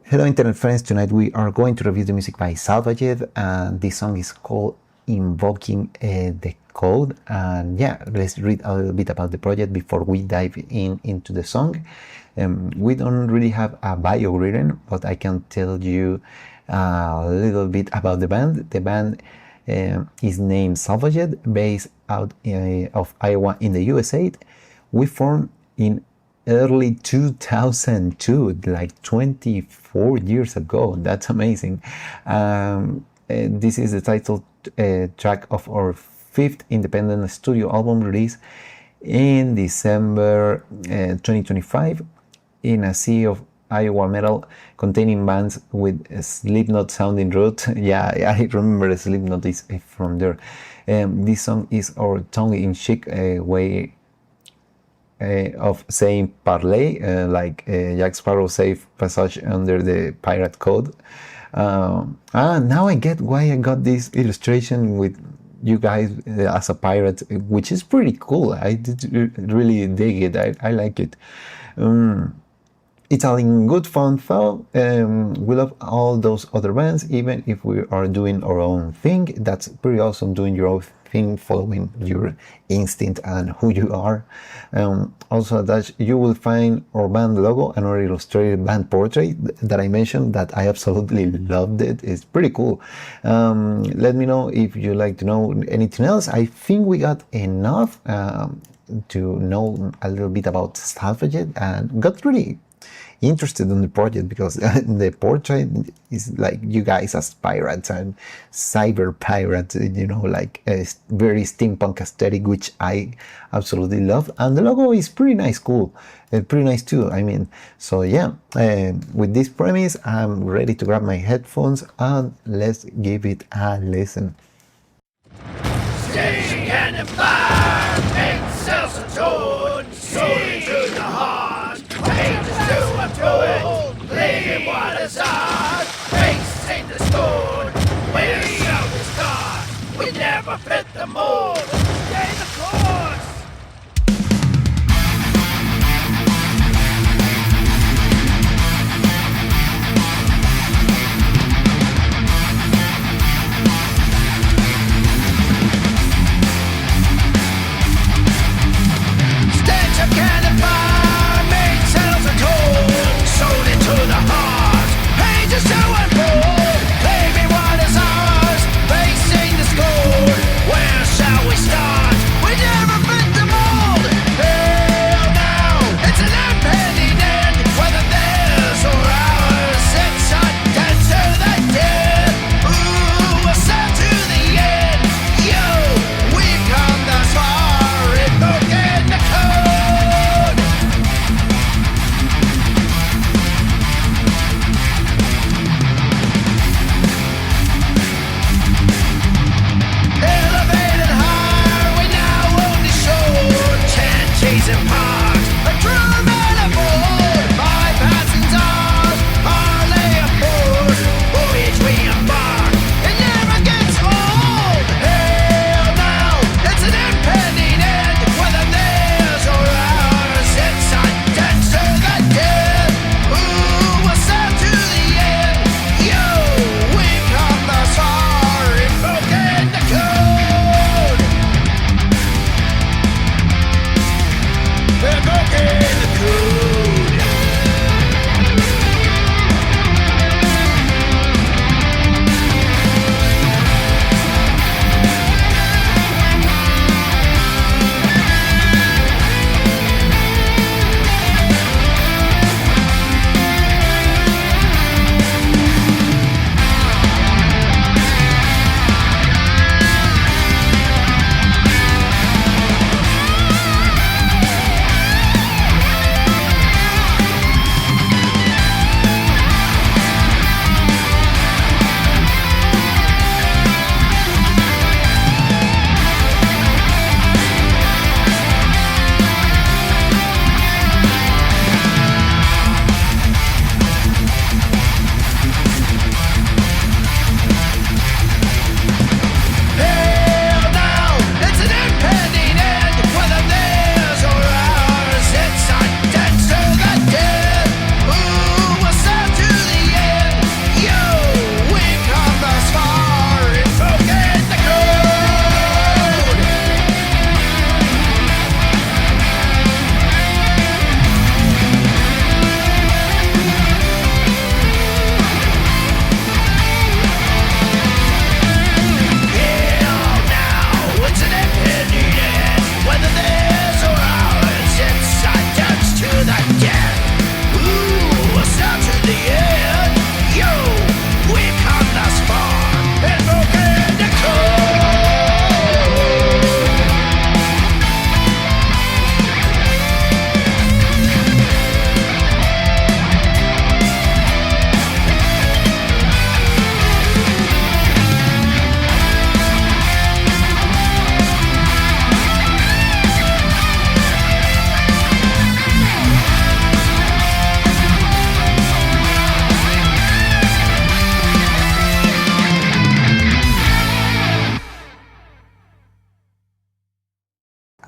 Hello internet friends, tonight we are going to review the music by Salvaged, and this song is called Invoking the Code. And yeah, let's read a little bit about the project before we dive into the song. We don't really have a bio written, but I can tell you a little bit about the band. The band is named Salvaged, based out of Iowa in the USA. We formed in early 2002, like 24 years ago. That's amazing. This is the title track of our fifth independent studio album released in December 2025 in a sea of Iowa metal containing bands with Slipknot sounding root. Yeah, I remember Slipknot is from there. This song is our tongue-in-cheek way of saying parlay, like Jack Sparrow safe passage under the pirate code. Now I get why I got this illustration with you guys as a pirate, which is pretty cool. I did really dig it. I like it. It's all in good fun though. We love all those other bands, even if we are doing our own thing. That's pretty awesome, doing your own thing, following your instinct and who you are. Also attached, you will find our band logo and our illustrated band portrait that I mentioned, that I absolutely loved it. It's pretty cool. Let me know if you like to know anything else. I think we got enough to know a little bit about Salvaged, and got really interested in the project because the portrait is like you guys as pirates and cyber pirates, you know, like a very steampunk aesthetic, which I absolutely love. And the logo is pretty nice, cool, pretty nice too. I mean, so yeah, with this premise, I'm ready to grab my headphones and let's give it a listen. Sting and the fire makes cells a tone, soaring to the heart. Playing what is hard, facing the stone. Where shall we start? We never fit the mold. Stay the course.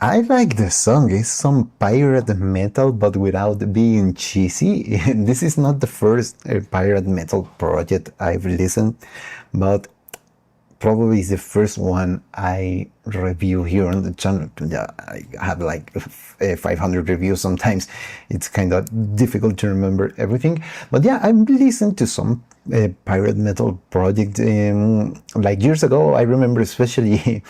I like the song. It's some pirate metal, but without being cheesy. This is not the first pirate metal project I've listened, but probably is the first one I review here on the channel. Yeah, I have like 500 reviews. Sometimes it's kind of difficult to remember everything. But yeah, I've listened to some pirate metal project like years ago. I remember especially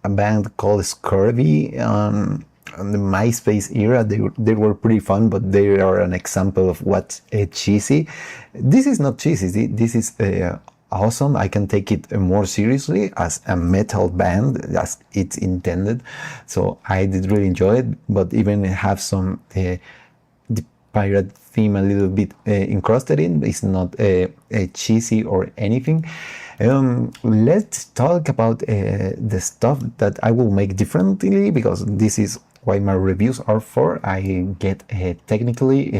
a band called Scurvy on the MySpace era. They were pretty fun, but they are an example of what's cheesy. This is not cheesy. This is awesome. I can take it more seriously as a metal band as it's intended. So I did really enjoy it, but even have some the pirate theme a little bit encrusted in. It's not cheesy or anything. Let's talk about the stuff that I will make differently, because this is why my reviews are for. I get technically,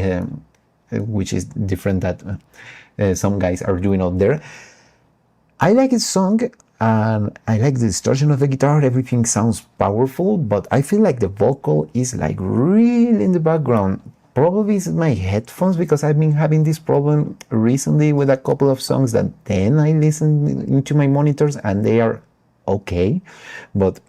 which is different that some guys are doing out there. I like this song, and I like the distortion of the guitar. Everything sounds powerful, but I feel like the vocal is like real in the background. Probably it's my headphones, because I've been having this problem recently with a couple of songs that then I listen into my monitors and they are okay, but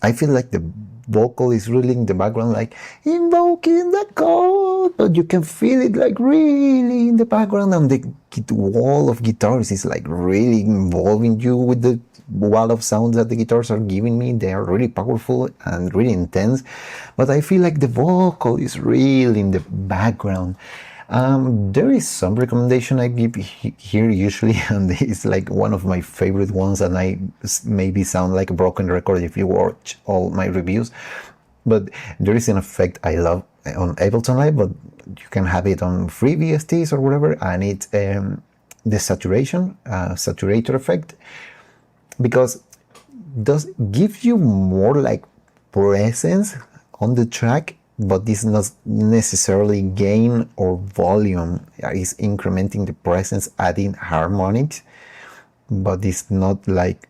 I feel like the vocal is really in the background, like invoking the code, but you can feel it like really in the background, and the wall of guitars is like really involving you with the wall of sounds that the guitars are giving me. They are really powerful and really intense, but I feel like the vocal is really in the background. There is some recommendation I give here usually, and it's like one of my favorite ones, and I maybe sound like a broken record if you watch all my reviews, but there is an effect I love on Ableton Live, but you can have it on free VSTs or whatever, and it's the saturation, saturator effect, because does give you more like presence on the track, but this is not necessarily gain or volume. It's incrementing the presence, adding harmonics, but it's not like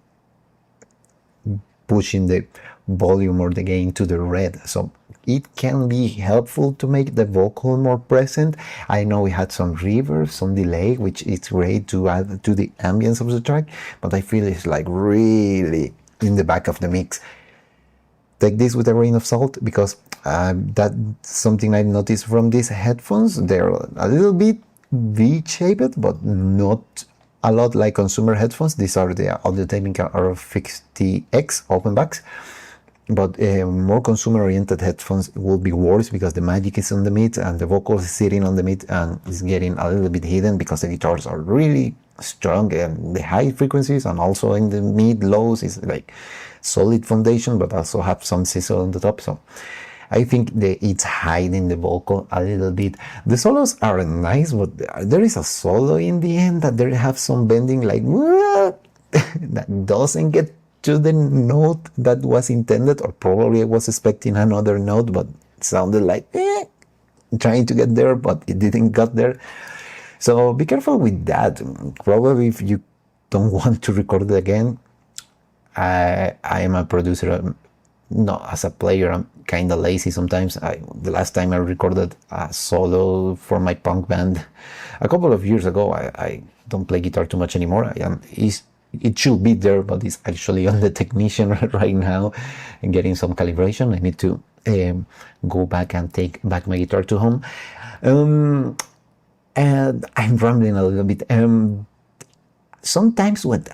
pushing the volume or the gain to the red. So it can be helpful to make the vocal more present. I know we had some reverb, some delay, which is great to add to the ambience of the track, but I feel it's like really in the back of the mix. Take this with a grain of salt, because that's something I noticed from these headphones. They're a little bit V-shaped, but not a lot like consumer headphones. These are the Audio-Technica R50X open backs, but more consumer-oriented headphones will be worse, because the magic is on the mid and the vocal is sitting on the mid and is getting a little bit hidden, because the guitars are really strong and the high frequencies, and also in the mid lows is like solid foundation, but also have some sizzle on the top. So I think it's hiding the vocal a little bit. The solos are nice, but there is a solo in the end that there have some bending, like that doesn't get to the note that was intended, or probably I was expecting another note, but it sounded like trying to get there, but it didn't get there. So be careful with that. Probably if you don't want to record it again, I am a producer. No, as a player, I'm kind of lazy sometimes. The last time I recorded a solo for my punk band a couple of years ago. I don't play guitar too much anymore. It should be there, but it's actually on the technician right now and getting some calibration. I need to go back and take back my guitar to home. And I'm rambling a little bit. Sometimes when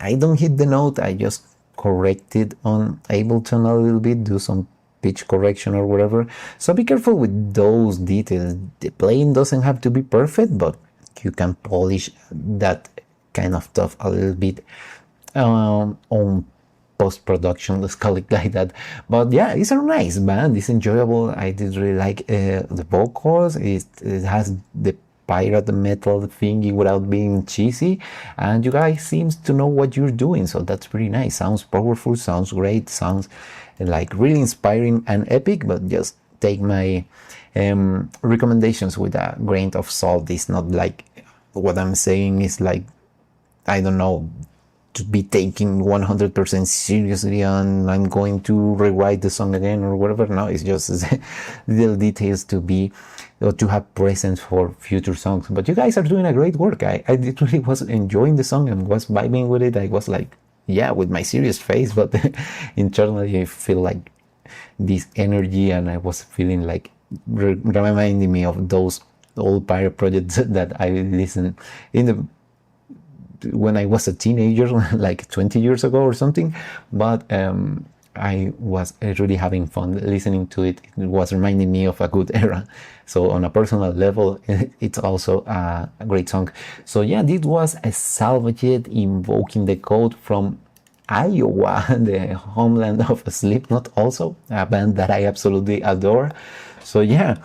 I don't hit the note, I just correct it on Ableton a little bit, do some pitch correction or whatever. So be careful with those details. The playing doesn't have to be perfect, but you can polish that kind of stuff a little bit on post-production, let's call it like that. But yeah, it's a nice band. It's enjoyable. I did really like the vocals. It has the pirate metal thingy without being cheesy, and you guys seems to know what you're doing, so that's pretty nice. Sounds powerful, sounds great, sounds like really inspiring and epic, but just take my recommendations with a grain of salt. It's not like what I'm saying is like, I don't know, to be taken 100% seriously and I'm going to rewrite the song again or whatever. No, it's just little details to be or to have presence for future songs. But you guys are doing a great work. I literally was enjoying the song and was vibing with it. I was like, yeah, with my serious face, but internally I feel like this energy, and I was feeling like reminding me of those old pirate projects that I listened when I was a teenager, like 20 years ago or something. But I was really having fun listening to it. It was reminding me of a good era. So on a personal level, it's also a great song. So yeah, this was a Salvaged Invoking the Code from Iowa, the homeland of Slipknot, also a band that I absolutely adore. So yeah,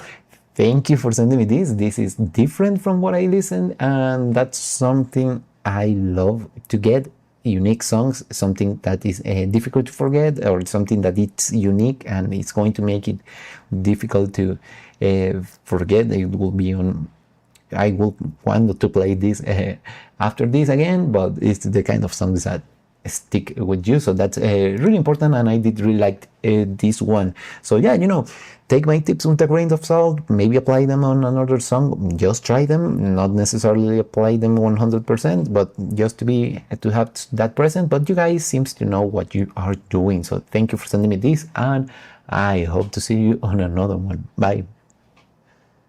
thank you for sending me this. This is different from what I listen, and that's something I love to get. Unique songs, something that is difficult to forget, or something that it's unique and it's going to make it difficult to forget. It will be on. I will want to play this after this again, but it's the kind of songs that stick with you. So that's really important, and I did really like this one. So yeah, take my tips with a grain of salt, maybe apply them on another song, just try them, not necessarily apply them 100%, but just to have that present. But you guys seems to know what you are doing. So thank you for sending me this, and I hope to see you on another one. Bye.